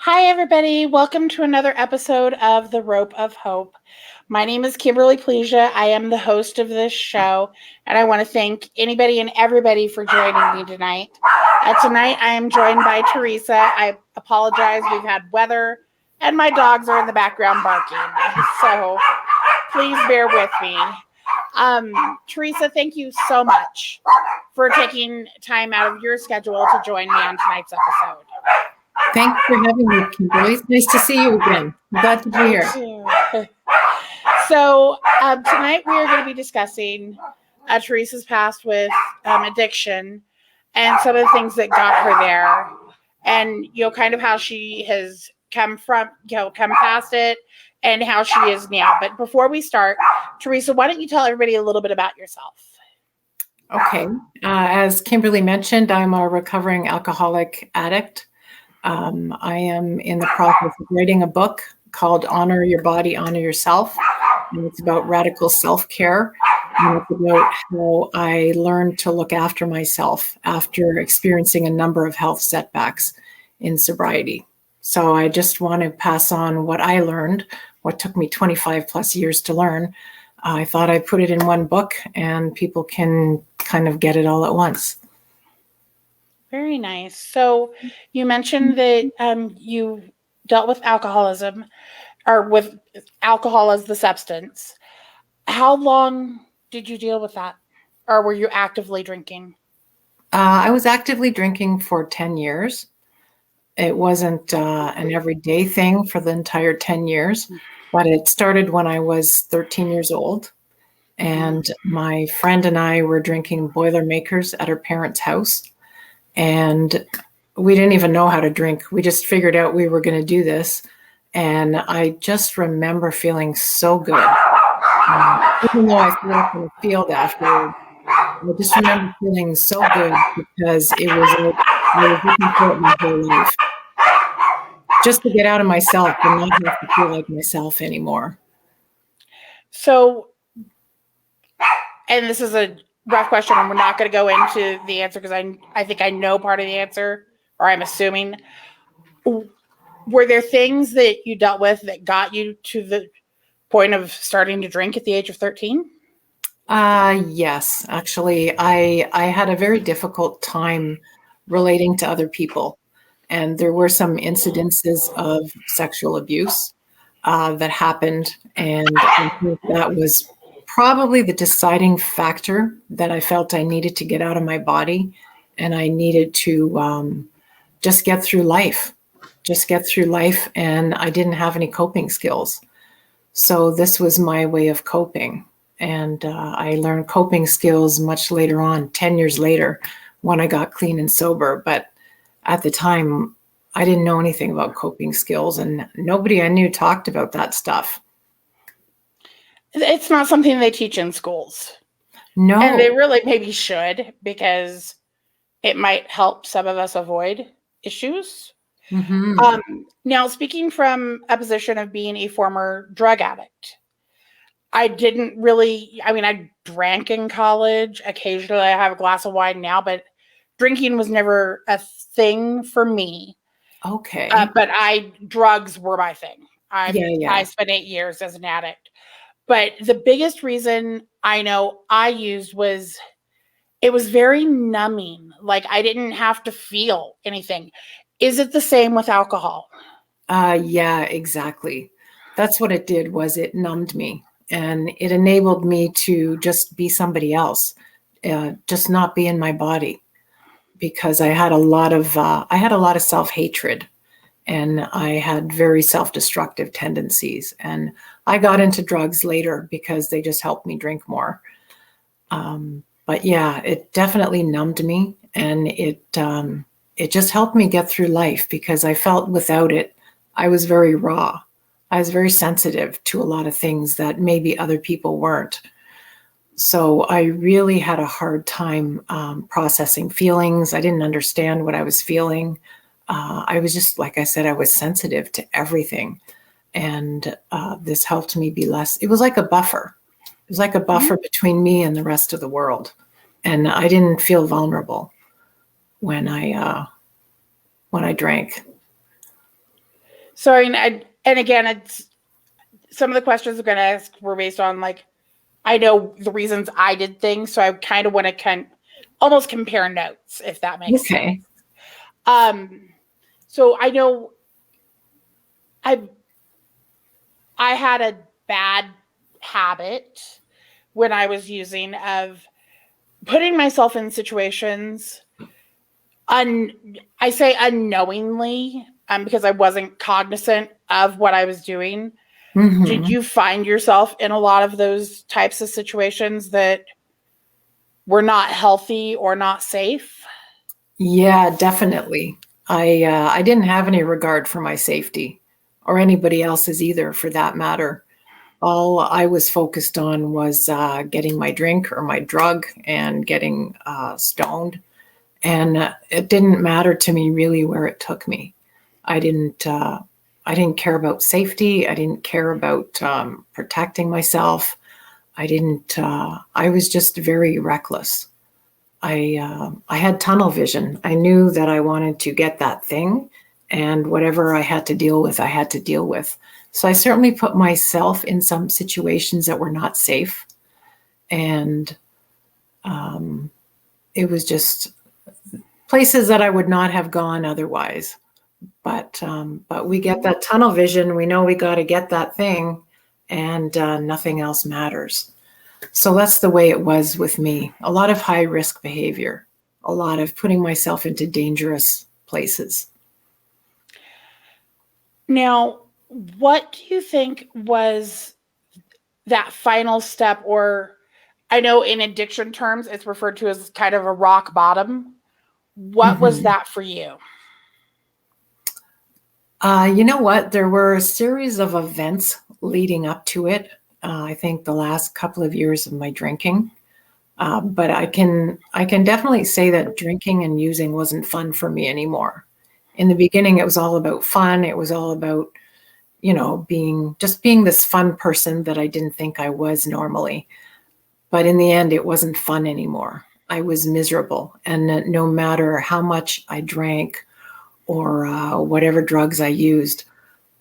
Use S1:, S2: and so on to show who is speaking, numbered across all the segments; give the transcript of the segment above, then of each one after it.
S1: Hi, everybody. Welcome to another episode of The Rope of Hope. My name is Kimberly Plesia. I am the host of this show, and I want to thank anybody and everybody for joining me tonight. Tonight, I am joined by Theresa. I apologize. We've had weather, and my dogs are in the background barking. So please bear with me. Theresa, thank you so much for taking time out of your schedule to join me on tonight's episode.
S2: Thanks for having me, Kimberly. It's nice to see you again. I'm glad to be here.
S1: So tonight we are going to be discussing Theresa's past with addiction and some of the things that got her there, and kind of how she has come past it and how she is now. But before we start, Theresa, why don't you tell everybody a little bit about yourself?
S2: Okay. As Kimberly mentioned, I'm a recovering alcoholic addict. I am in the process of writing a book called Honor Your Body, Honor Yourself. And it's about radical self-care. And it's about how I learned to look after myself after experiencing a number of health setbacks in sobriety. So I just want to pass on what I learned, what took me 25 plus years to learn. I thought I'd put it in one book and people can kind of get it all at once.
S1: Very nice. So you mentioned that you dealt with alcoholism, or with alcohol as the substance. How long did you deal with that? Or were you actively drinking?
S2: I was actively drinking for 10 years. It wasn't an everyday thing for the entire 10 years, but it started when I was 13 years old. And my friend and I were drinking Boilermakers at her parents' house. And we didn't even know how to drink. We just figured out we were going to do this. And I just remember feeling so good. Even though I threw up in the field afterward, I just remember feeling so good because it was like I was looking for it my whole life. Just to get out of myself and not have to feel like myself anymore.
S1: So, and this is a rough question, and we're not going to go into the answer because I think I know part of the answer, or I'm assuming. Were there things that you dealt with that got you to the point of starting to drink at the age of 13?
S2: Yes, actually, I had a very difficult time relating to other people. And there were some incidences of sexual abuse that happened. And I think that was probably the deciding factor that I felt I needed to get out of my body. And I needed to just get through life. And I didn't have any coping skills. So this was my way of coping. And I learned coping skills much later on, 10 years later, when I got clean and sober. But at the time, I didn't know anything about coping skills, and nobody I knew talked about that stuff.
S1: It's not something they teach in schools.
S2: No.
S1: And they really maybe should, because it might help some of us avoid issues.
S2: Mm-hmm.
S1: Now, speaking from a position of being a former drug addict, I drank in college. Occasionally I have a glass of wine now, but drinking was never a thing for me.
S2: Okay.
S1: But drugs were my thing. I spent 8 years as an addict. But the biggest reason I know I used was it was very numbing. Like I didn't have to feel anything. Is it the same with alcohol?
S2: Yeah, exactly. That's what it did, was it numbed me. And it enabled me to just be somebody else, just not be in my body. Because I had a lot of self-hatred, and I had very self-destructive tendencies. And I got into drugs later because they just helped me drink more. But yeah, it definitely numbed me, and it just helped me get through life, because I felt without it, I was very raw. I was very sensitive to a lot of things that maybe other people weren't. So I really had a hard time processing feelings. I didn't understand what I was feeling. I was just, like I said, I was sensitive to everything. And this helped me be less. It was like a buffer. It was like a buffer between me and the rest of the world. And I didn't feel vulnerable when I drank.
S1: So and again, it's some of the questions I'm going to ask were based on like I know the reasons I did things, so I kind of want to almost compare notes, if that makes
S2: Okay.
S1: sense. So I know I I had a bad habit when I was using of putting myself in situations I say unknowingly, because I wasn't cognizant of what I was doing. Did
S2: Mm-hmm.
S1: you find yourself in a lot of those types of situations that were not healthy or not safe?
S2: Yeah, definitely. I didn't have any regard for my safety or anybody else's either, for that matter. All I was focused on was getting my drink or my drug and getting stoned, and it didn't matter to me really where it took me. I didn't. I didn't care about safety. I didn't care about protecting myself. I didn't. I was just very reckless. I had tunnel vision. I knew that I wanted to get that thing, and whatever I had to deal with, I had to deal with. So I certainly put myself in some situations that were not safe, and um, it was just places that I would not have gone otherwise. But we get that tunnel vision. We know we got to get that thing, and nothing else matters. So that's the way it was with me. A lot of high risk behavior, a lot of putting myself into dangerous places.
S1: Now, what do you think was that final step? Or I know in addiction terms, it's referred to as kind of a rock bottom. What was
S2: Mhm.
S1: that for you?
S2: You know what? There were a series of events leading up to it. I think the last couple of years of my drinking. But I can definitely say that drinking and using wasn't fun for me anymore. In the beginning, it was all about fun. It was all about, being this fun person that I didn't think I was normally. But in the end, it wasn't fun anymore. I was miserable. And no matter how much I drank or whatever drugs I used,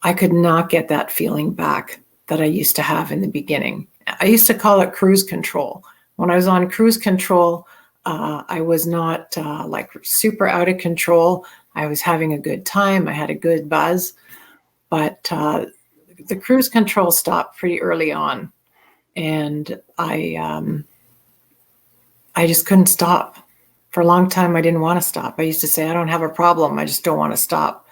S2: I could not get that feeling back that I used to have in the beginning. I used to call it cruise control. When I was on cruise control, I was not like super out of control. I was having a good time. I had a good buzz, but the cruise control stopped pretty early on, and I just couldn't stop. For a long time, I didn't want to stop. I used to say, I don't have a problem. I just don't want to stop.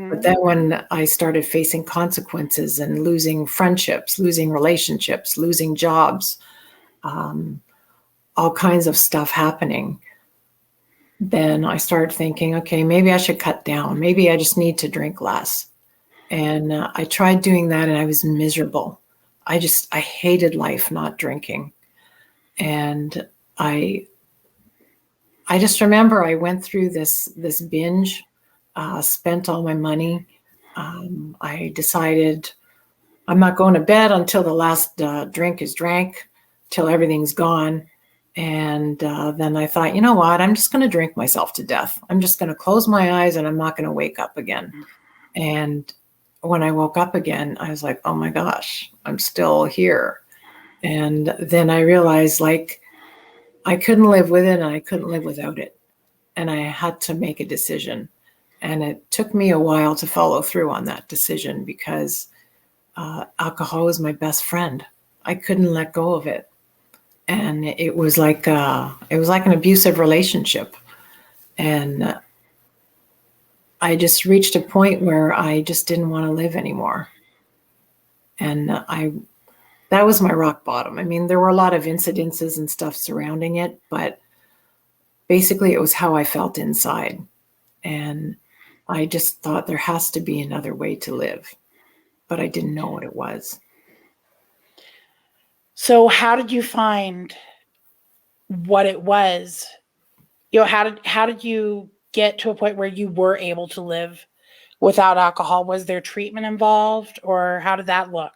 S2: But
S1: Mm-hmm.
S2: then when I started facing consequences and losing friendships, losing relationships, losing jobs, um, all kinds of stuff happening, then I started thinking, okay, maybe I should cut down. Maybe I just need to drink less. And I tried doing that and I was miserable. I hated life not drinking. And I, I just remember I went through this binge, spent all my money. I decided I'm not going to bed until the last drink is drank, till everything's gone. And then I thought, you know what? I'm just going to drink myself to death. I'm just going to close my eyes and I'm not going to wake up again. And when I woke up again, I was like, oh my gosh, I'm still here. And then I realized like I couldn't live with it and I couldn't live without it. And I had to make a decision. And it took me a while to follow through on that decision because alcohol was my best friend. I couldn't let go of it, and it was like an abusive relationship. And I just reached a point where I just didn't want to live anymore. And I that was my rock bottom. I mean, there were a lot of incidences and stuff surrounding it, but basically, it was how I felt inside. And I just thought there has to be another way to live, but I didn't know what it was.
S1: So, how did you find what it was? How did you get to a point where you were able to live without alcohol? Was there treatment involved, or how did that look?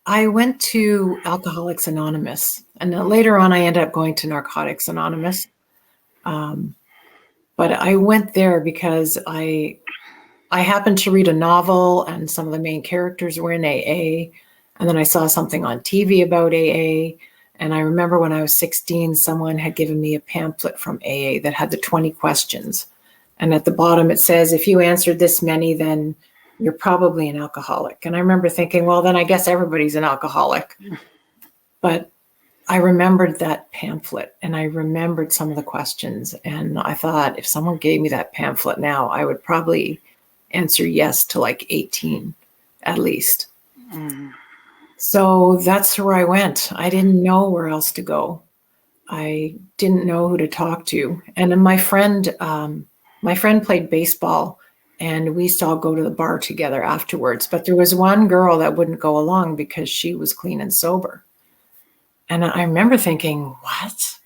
S2: I went to Alcoholics Anonymous, and then later on, I ended up going to Narcotics Anonymous. Um, but I went there because I I happened to read a novel and some of the main characters were in AA. And then I saw something on TV about AA. And I remember when I was 16, someone had given me a pamphlet from AA that had the 20 questions. And at the bottom it says, if you answered this many, then you're probably an alcoholic. And I remember thinking, well, then I guess everybody's an alcoholic. But I remembered that pamphlet and I remembered some of the questions. And I thought if someone gave me that pamphlet now, I would probably answer yes to like 18 at least.
S1: Mm.
S2: So that's where I went. I didn't know where else to go. I didn't know who to talk to. And then my friend played baseball and we used to all go to the bar together afterwards. But there was one girl that wouldn't go along because she was clean and sober. And I remember thinking, what?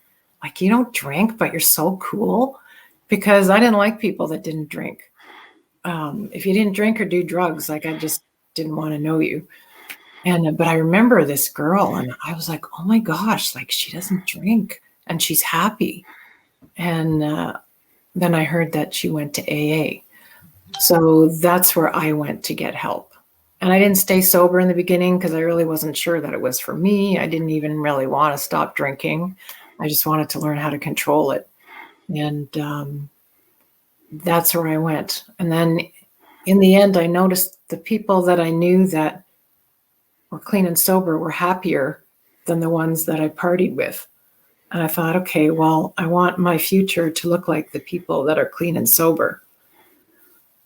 S2: Like, you don't drink, but you're so cool? Because I didn't like people that didn't drink. If you didn't drink or do drugs, like, I just didn't want to know you. But I remember this girl and I was like, oh my gosh, like she doesn't drink and she's happy. And then I heard that she went to AA. So that's where I went to get help. And I didn't stay sober in the beginning because I really wasn't sure that it was for me. I didn't even really want to stop drinking. I just wanted to learn how to control it. And that's where I went. And then in the end, I noticed the people that I knew that were clean and sober were happier than the ones that I partied with. And I thought, okay, well, I want my future to look like the people that are clean and sober.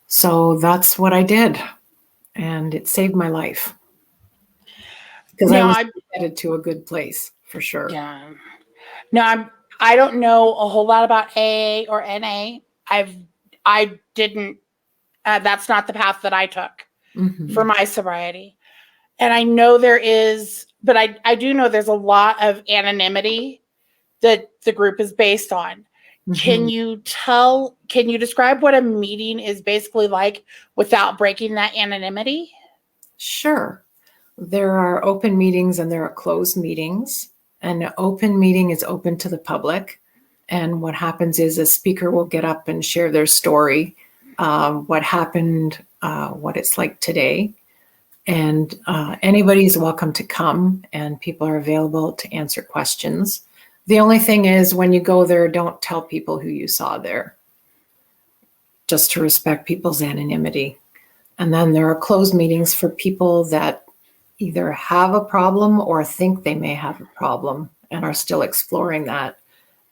S2: So that's what I did. And it saved my life. Because I was headed to a good place, for sure.
S1: Yeah. No, I don't know a whole lot about AA or NA. I didn't, that's not the path that I took for my sobriety. And I know there is, but I do know there's a lot of anonymity that the group is based on. Can you describe what a meeting is basically like without breaking that anonymity?
S2: Sure. There are open meetings and there are closed meetings. An open meeting is open to the public. And what happens is a speaker will get up and share their story, what happened, what it's like today. And anybody's welcome to come and people are available to answer questions. The only thing is when you go there, don't tell people who you saw there, just to respect people's anonymity. And then there are closed meetings for people that either have a problem or think they may have a problem and are still exploring that.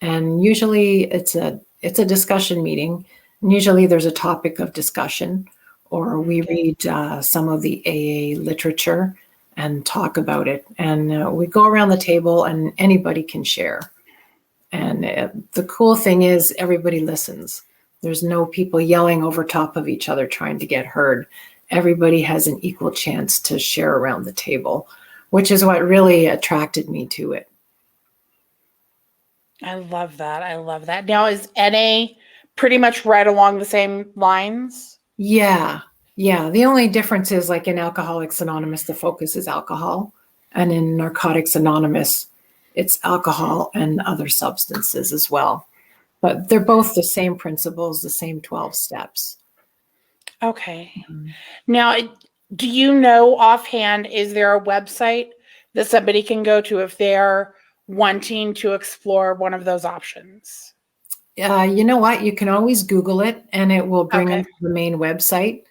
S2: And usually it's a discussion meeting. And usually there's a topic of discussion, or we read some of the AA literature and talk about it. And we go around the table and anybody can share. And the cool thing is everybody listens. There's no people yelling over top of each other trying to get heard. Everybody has an equal chance to share around the table, which is what really attracted me to it.
S1: I love that. I love that. Now, is NA pretty much right along the same lines?
S2: Yeah. The only difference is, like in Alcoholics Anonymous, the focus is alcohol. And in Narcotics Anonymous, it's alcohol and other substances as well. But they're both the same principles, the same 12 steps.
S1: Okay. Now, do you know offhand, is there a website that somebody can go to if they're wanting to explore one of those options?
S2: You know what? You can always Google it and it will bring you to the main website.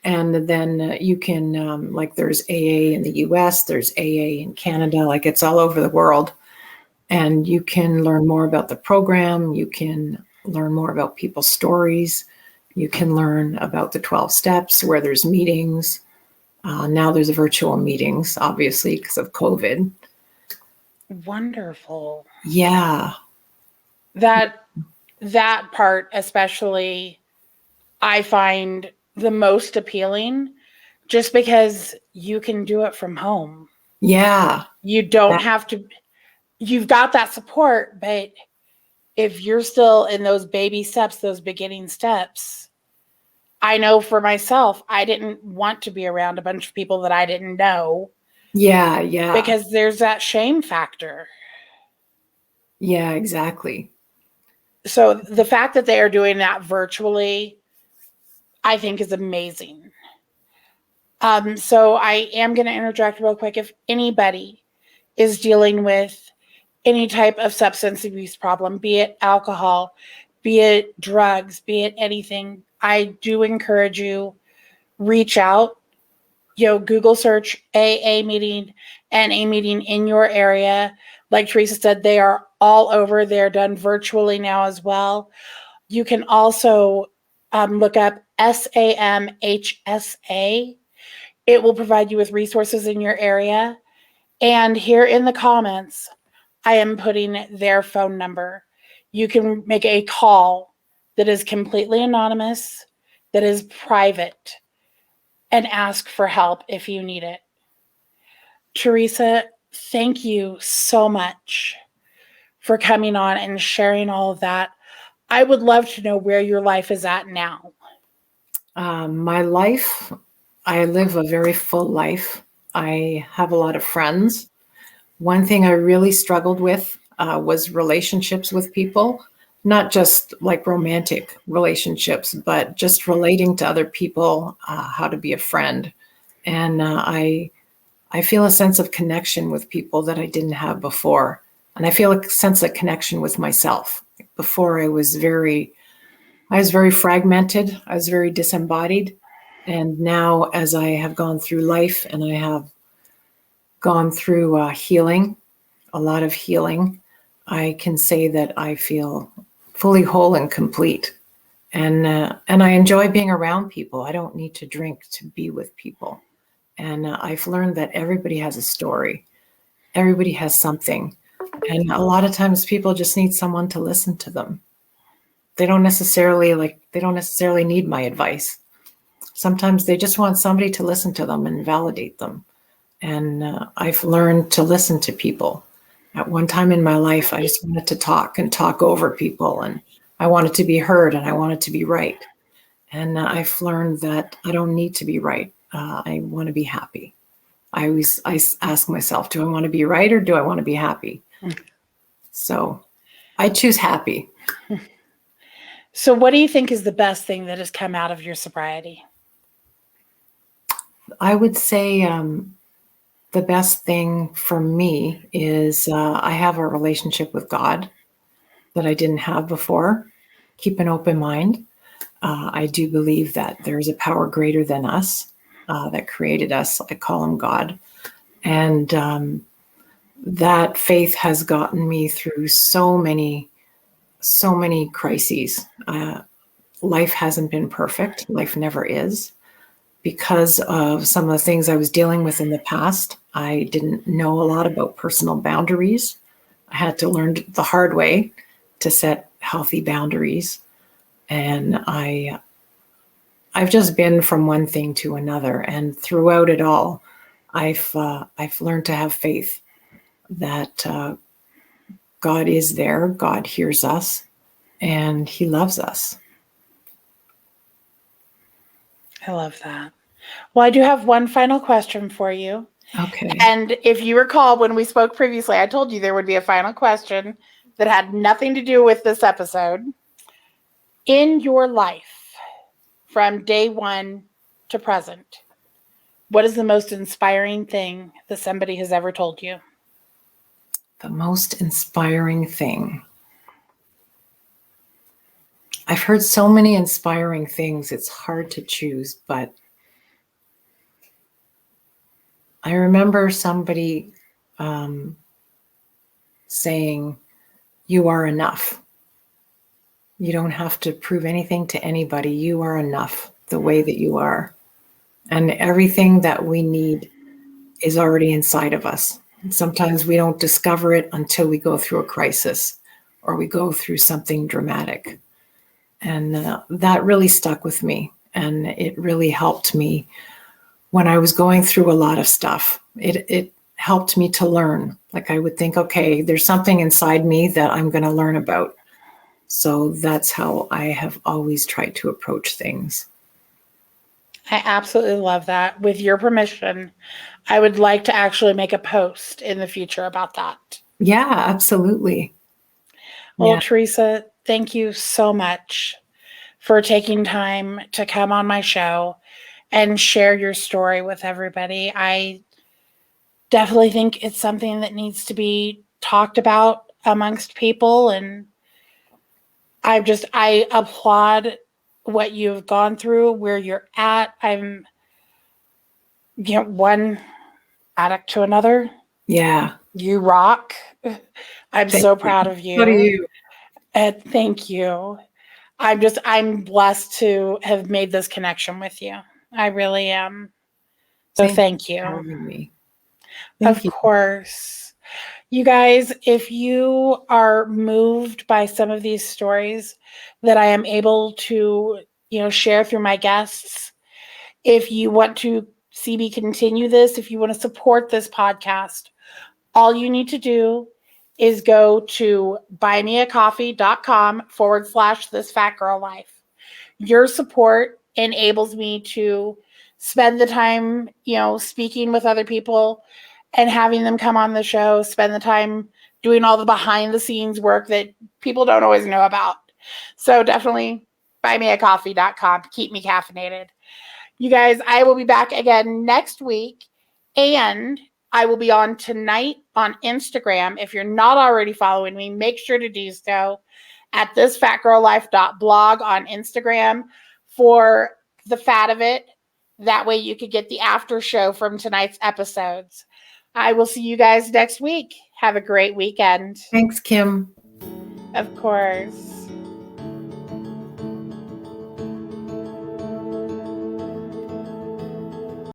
S2: And then you can, like there's AA in the US, there's AA in Canada, like it's all over the world. And you can learn more about the program. You can learn more about people's stories. You can learn about the 12 steps where there's meetings. Now there's virtual meetings, obviously, because of COVID.
S1: Wonderful.
S2: Yeah.
S1: That part especially I find the most appealing just because you can do it from home.
S2: Yeah.
S1: You don't have to, you've got that support, but if you're still in those baby steps, those beginning steps, I know for myself, I didn't want to be around a bunch of people that I didn't know.
S2: Yeah.
S1: Because there's that shame factor.
S2: Yeah, exactly.
S1: So the fact that they are doing that virtually, I think is amazing. So I am going to interject real quick. If anybody is dealing with any type of substance abuse problem, be it alcohol, be it drugs, be it anything, I do encourage you, reach out, Google search AA meeting and a meeting in your area. Like Theresa said, they are all over. They're done virtually now as well. You can also look up SAMHSA. It will provide you with resources in your area. And here in the comments, I am putting their phone number. You can make a call that is completely anonymous, that is private, and ask for help if you need it. Theresa, thank you so much for coming on and sharing all of that. I would love to know where your life is at now.
S2: My life, I live a very full life. I have a lot of friends. One thing I really struggled with was relationships with people, not just like romantic relationships, but just relating to other people, how to be a friend. And I feel a sense of connection with people that I didn't have before. And I feel a sense of connection with myself. Before I was very fragmented. I was very disembodied. And now as I have gone through life and I have gone through healing, a lot of healing, I can say that I feel fully whole and complete. And I enjoy being around people. I don't need to drink to be with people. And I've learned that everybody has a story. Everybody has something. And a lot of times people just need someone to listen to them. They don't necessarily need my advice. Sometimes they just want somebody to listen to them and validate them. And I've learned to listen to people. At one time in my life, I just wanted to talk over people, and I wanted to be heard, and I wanted to be right. And I've learned that I don't need to be right. I want to be happy. I ask myself, do I want to be right or do I want to be happy? So I choose happy.
S1: So what do you think is the best thing that has come out of your sobriety?
S2: I would say the best thing for me is I have a relationship with God that I didn't have before. Keep an open mind. I do believe that there's a power greater than us that created us. I call him God. And that faith has gotten me through so many crises. Life hasn't been perfect. Life never is. Because of some of the things I was dealing with in the past, I didn't know a lot about personal boundaries. I had to learn the hard way to set healthy boundaries. And I've just been from one thing to another. And throughout it all, I've learned to have faith that God is there, God hears us, and he loves us.
S1: I love that. Well, I do have one final question for you.
S2: Okay.
S1: And if you recall, when we spoke previously, I told you there would be a final question that had nothing to do with this episode. In your life, from day one to present, what is the most inspiring thing that somebody has ever told you?
S2: The most inspiring thing. I've heard so many inspiring things, it's hard to choose, but I remember somebody saying, you are enough. You don't have to prove anything to anybody. You are enough the way that you are. And everything that we need is already inside of us. And sometimes we don't discover it until we go through a crisis or we go through something dramatic. And that really stuck with me. And it really helped me when I was going through a lot of stuff. It helped me to learn. Like I would think, okay, there's something inside me that I'm going to learn about. So that's how I have always tried to approach things.
S1: I absolutely love that. With your permission, I would like to actually make a post in the future about that.
S2: Yeah, absolutely.
S1: Well,
S2: Yeah.
S1: Theresa, thank you so much for taking time to come on my show and share your story with everybody. I definitely think it's something that needs to be talked about amongst people, and I applaud what you've gone through, where you're at. I'm, one addict to another.
S2: Yeah.
S1: You rock. I'm
S2: Thank
S1: so
S2: you.
S1: proud of
S2: So do
S1: you.
S2: you.
S1: And thank you. I'm blessed to have made this connection with you. I really am. So
S2: Thank you
S1: thank
S2: for
S1: you.
S2: having me.
S1: Of
S2: Thank you.
S1: course. You guys, if you are moved by some of these stories that I am able to, share through my guests, if you want to see me continue this, if you want to support this podcast, all you need to do is go to buymeacoffee.com/this fat girl life. Your support enables me to spend the time, speaking with other people and having them come on the show, spend the time doing all the behind the scenes work that people don't always know about. So definitely buymeacoffee.com. Keep me caffeinated. You guys, I will be back again next week, and I will be on tonight on Instagram. If you're not already following me, make sure to do so at thisfatgirllife.blog on Instagram for the fat of it. That way you could get the after show from tonight's episodes. I will see you guys next week. Have a great weekend.
S2: Thanks, Kim.
S1: Of course.